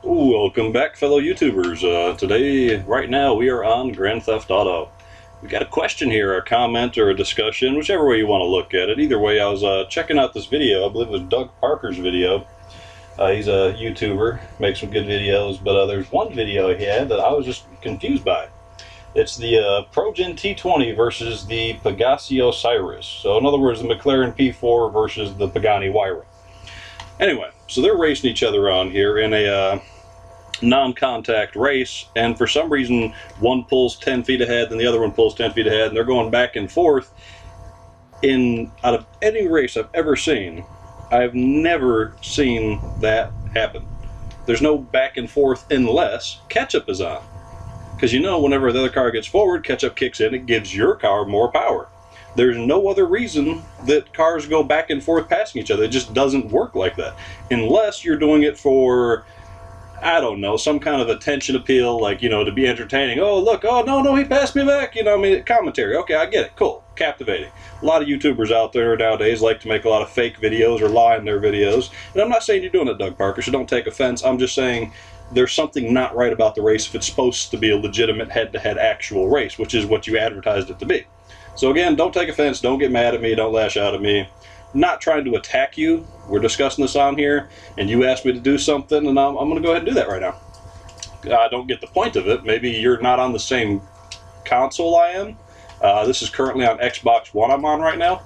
Welcome back, fellow YouTubers. Today, right now, we are on Grand Theft Auto. We got a question here, a comment, or a discussion, whichever way you want to look at it. Either way, I was checking out this video. I believe it was Doug Parker's video. He's a YouTuber, makes some good videos, but there's one video he had that I was just confused by. It's the ProGen T20 versus the Pegasio Cyrus. So, in other words, the McLaren P4 versus the Pagani Huayra. Anyway, so they're racing each other on here in a non-contact race, and for some reason one pulls 10 feet ahead and the other one pulls 10 feet ahead, and they're going back and forth. Out of any race I've ever seen, I've never seen that happen. There's no back and forth unless catch-up is on, because you know whenever the other car gets forward, catch-up kicks in, it gives your car more power. There's no other reason that cars go back and forth passing each other. It just doesn't work like that. Unless you're doing it for, I don't know, some kind of attention appeal, like, you know, to be entertaining. Oh, look, oh, no, he passed me back. You know, I mean, commentary. Okay, I get it. Cool. Captivating. A lot of YouTubers out there nowadays like to make a lot of fake videos or lie in their videos. And I'm not saying you're doing it, Doug Parker, so don't take offense. I'm just saying there's something not right about the race if it's supposed to be a legitimate head-to-head actual race, which is what you advertised it to be. So again, don't take offense, don't get mad at me, don't lash out at me. I'm not trying to attack you. We're discussing this on here, and you asked me to do something, and I'm going to go ahead and do that right now. I don't get the point of it. Maybe you're not on the same console I am. This is currently on Xbox One I'm on right now.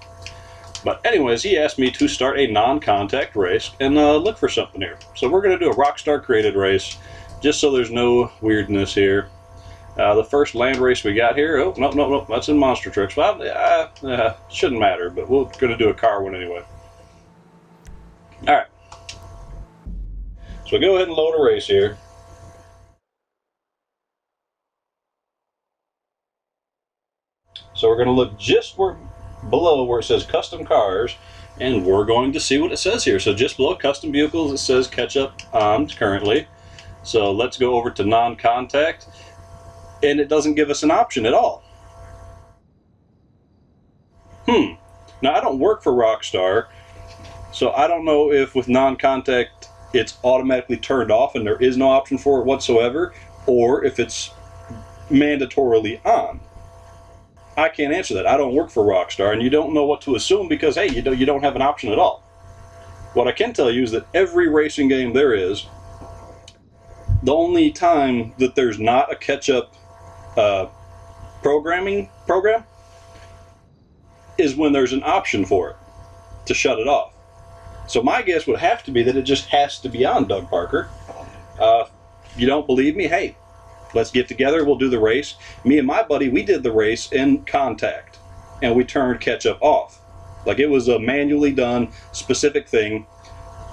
But anyways, he asked me to start a non-contact race and look for something here. So we're going to do a Rockstar created race, just so there's no weirdness here. The first land race we got here, oh, no, that's in Monster Trucks. Well, shouldn't matter, but we're going to do a car one anyway. Alright. So we'll go ahead and load a race here. So we're going to look just below where it says custom cars, and we're going to see what it says here. So just below custom vehicles, it says catch up on currently. So let's go over to non-contact. And it doesn't give us an option at all. Now, I don't work for Rockstar, so I don't know if with non-contact it's automatically turned off and there is no option for it whatsoever, or if it's mandatorily on. I can't answer that. I don't work for Rockstar, and you don't know what to assume because, hey, you don't have an option at all. What I can tell you is that every racing game there is, the only time that there's not a catch-up program is when there's an option for it to shut it off. So my guess would have to be that it just has to be on, Doug Parker. You don't believe me? Hey, let's get together, we'll do the race. Me and my buddy, we did the race in contact, and we turned catch-up off. Like, it was a manually done specific thing.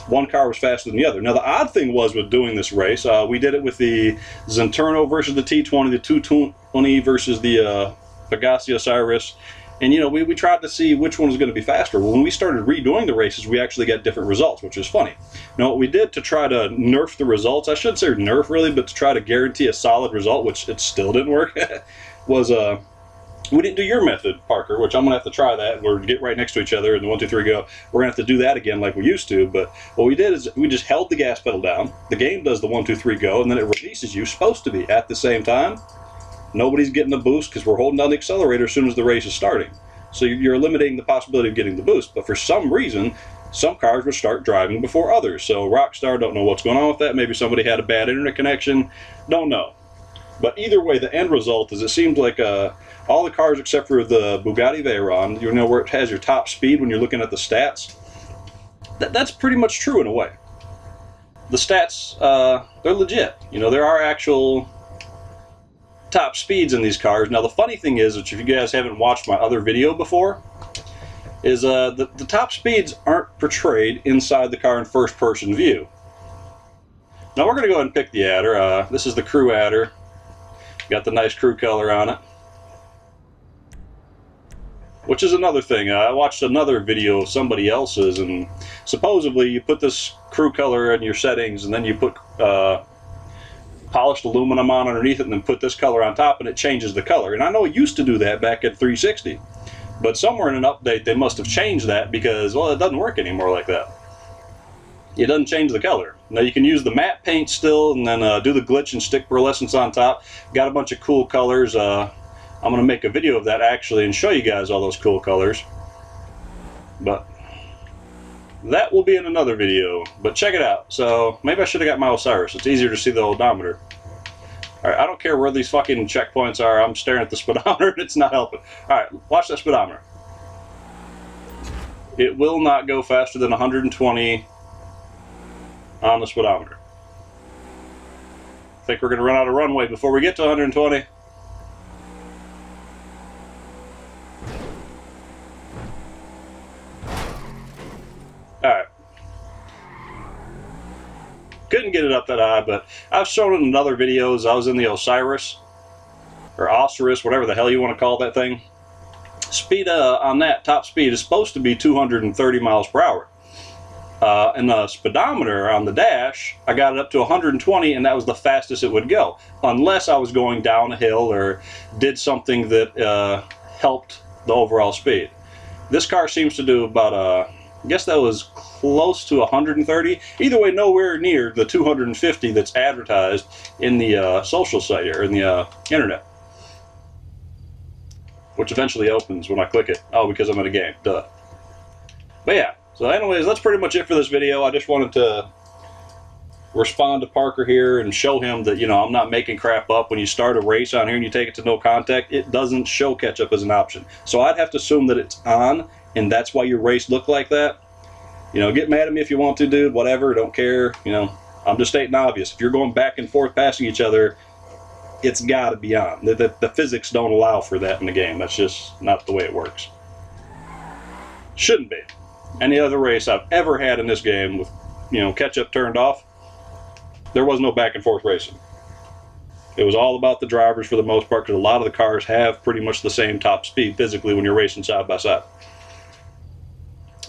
One car was faster than the other. Now, the odd thing was with doing this race, we did it with the Zenturno versus the T20, the 220 versus the Pegasio Cyrus, and, you know, we tried to see which one was going to be faster. When we started redoing the races, we actually got different results, which is funny. Now, what we did to try to nerf the results, I shouldn't say nerf really, but to try to guarantee a solid result, which it still didn't work, was we didn't do your method, Parker, which I'm going to have to try that. We're get right next to each other, and the 1, 2, 3 go. We're going to have to do that again like we used to, but what we did is we just held the gas pedal down. The game does the 1, 2, 3 go, and then it releases you, supposed to be, at the same time. Nobody's getting a boost because we're holding down the accelerator as soon as the race is starting. So you're eliminating the possibility of getting the boost, but for some reason, some cars would start driving before others. So Rockstar, don't know what's going on with that. Maybe somebody had a bad internet connection. Don't know. But either way, the end result is it seems like all the cars except for the Bugatti Veyron, you know, where it has your top speed when you're looking at the stats, that's pretty much true in a way. The stats, they're legit. You know, there are actual top speeds in these cars. Now, the funny thing is, which if you guys haven't watched my other video before, is the top speeds aren't portrayed inside the car in first-person view. Now, we're going to go ahead and pick the adder. This is the crew adder. Got the nice crew color on it. Which is another thing. I watched another video of somebody else's, and supposedly you put this crew color in your settings, and then you put polished aluminum on underneath it, and then put this color on top, and it changes the color. And I know it used to do that back at 360. But somewhere in an update, they must have changed that because, well, it doesn't work anymore like that. it doesn't change the color. Now you can use the matte paint still, and then do the glitch and stick pearlescence on top. Got a bunch of cool colors. I'm going to make a video of that actually and show you guys all those cool colors. But that will be in another video. But check it out. So maybe I should have got my Osiris. It's easier to see the odometer. Alright, I don't care where these fucking checkpoints are. I'm staring at the speedometer and it's not helping. Alright, watch that speedometer. It will not go faster than 120 on the speedometer. I think we're going to run out of runway before we get to 120. Alright. Couldn't get it up that high, but I've shown it in other videos. I was in the Osiris, or Osiris, whatever the hell you want to call that thing. Speed on that, top speed, is supposed to be 230 miles per hour. And the speedometer on the dash, I got it up to 120, and that was the fastest it would go. Unless I was going down a hill or did something that helped the overall speed. This car seems to do about, I guess that was close to 130. Either way, nowhere near the 250 that's advertised in the social site, or in the internet. Which eventually opens when I click it. Oh, because I'm in a game. Duh. But yeah. So anyways, that's pretty much it for this video. I just wanted to respond to Parker here and show him that, you know, I'm not making crap up. When you start a race on here and you take it to no contact, it doesn't show catch-up as an option. So I'd have to assume that it's on, and that's why your race looked like that. You know, get mad at me if you want to, dude. Whatever, don't care. You know, I'm just stating obvious. If you're going back and forth passing each other, it's got to be on. The physics don't allow for that in the game. That's just not the way it works. Shouldn't be. Any other race I've ever had in this game with, you know, catch-up turned off, there was no back and forth racing. It was all about the drivers for the most part, because a lot of the cars have pretty much the same top speed physically when you're racing side by side.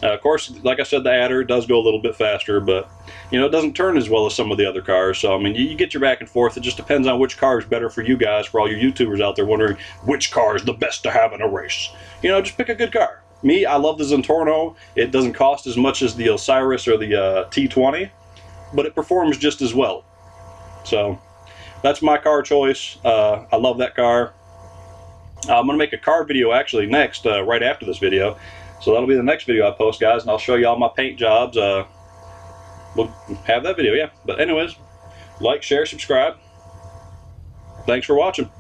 Of course, like I said, the adder does go a little bit faster, but, you know, it doesn't turn as well as some of the other cars. So, I mean, you get your back and forth. It just depends on which car is better for you guys, for all your YouTubers out there wondering which car is the best to have in a race. You know, just pick a good car. Me, I love the Zentorno. It doesn't cost as much as the Osiris or the T20, but it performs just as well. So, that's my car choice. I love that car. I'm going to make a car video actually next, right after this video. So that'll be the next video I post, guys, and I'll show you all my paint jobs. We'll have that video, yeah. But anyways, like, share, subscribe. Thanks for watching.